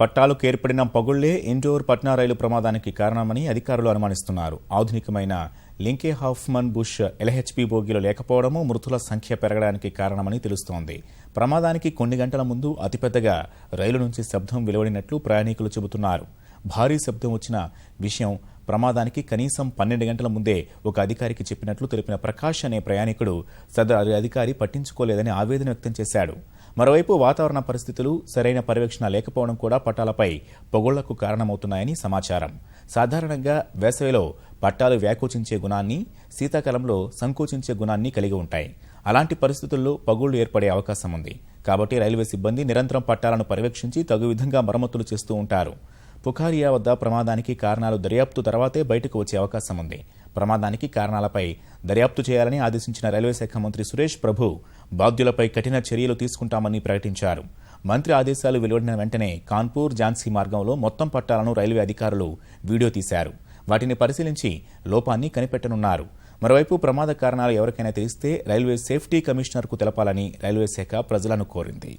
పట్టాలకు ఏర్పడిన పగుళ్లే ఇండోర్ పట్నా రైలు ప్రమాదానికి కారణమని అధికారులు అనుమానిస్తున్నారు. ఆధునికమైన లింకే హాఫ్మన్ బుష్ ఎల్హెచ్పి బోగీలు లేకపోవడము మృతుల సంఖ్య పెరగడానికి కారణమని తెలుస్తోంది. ప్రమాదానికి కొన్ని గంటల ముందు అతిపెద్దగా రైలు నుంచి శబ్దం వెలువడినట్లు ప్రయాణికులు చెబుతున్నారు. భారీ శబ్దం వచ్చిన విషయం ప్రమాదానికి కనీసం 12 గంటల ముందే ఒక అధికారికి చెప్పినట్లు తెలిపిన ప్రకాష్ అనే ప్రయాణికుడు సదరు అధికారి పట్టించుకోలేదని ఆవేదన వ్యక్తం చేశాడు. మరోవైపు వాతావరణ పరిస్థితులు సరైన పర్యవేక్షణ లేకపోవడం కూడా పట్టాలపై పొగుళ్లకు కారణమవుతున్నాయని సమాచారం. సాధారణంగా వేసవిలో పట్టాలు వ్యాకోచించే గుణాన్ని, శీతాకాలంలో సంకోచించే గుణాన్ని కలిగి ఉంటాయి. అలాంటి పరిస్థితుల్లో పగుళ్లు ఏర్పడే అవకాశం ఉంది. కాబట్టి రైల్వే సిబ్బంది నిరంతరం పట్టాలను పర్యవేక్షించి తగు విధంగా మరమ్మతులు చేస్తూ ఉంటారు. పుఖారియా వద్ద ప్రమాదానికి కారణాలు దర్యాప్తు తర్వాతే బయటకు వచ్చే అవకాశం ఉంది. ప్రమాదానికి కారణాలపై దర్యాప్తు చేయాలని ఆదేశించిన రైల్వే శాఖ మంత్రి సురేష్ ప్రభు బాధ్యులపై కఠిన చర్యలు తీసుకుంటామని ప్రకటించారు. మంత్రి ఆదేశాలు వెలువడిన వెంటనే కాన్పూర్ ఝాన్సీ మార్గంలో మొత్తం పట్టాలను రైల్వే అధికారులు వీడియో తీశారు. వాటిని పరిశీలించి లోపాన్ని కనిపెట్టనున్నారు. మరోవైపు ప్రమాద కారణాలు ఎవరికైనా తెలిస్తే రైల్వే సేఫ్టీ కమిషనర్కు తెలపాలని రైల్వే శాఖ ప్రజలను కోరింది.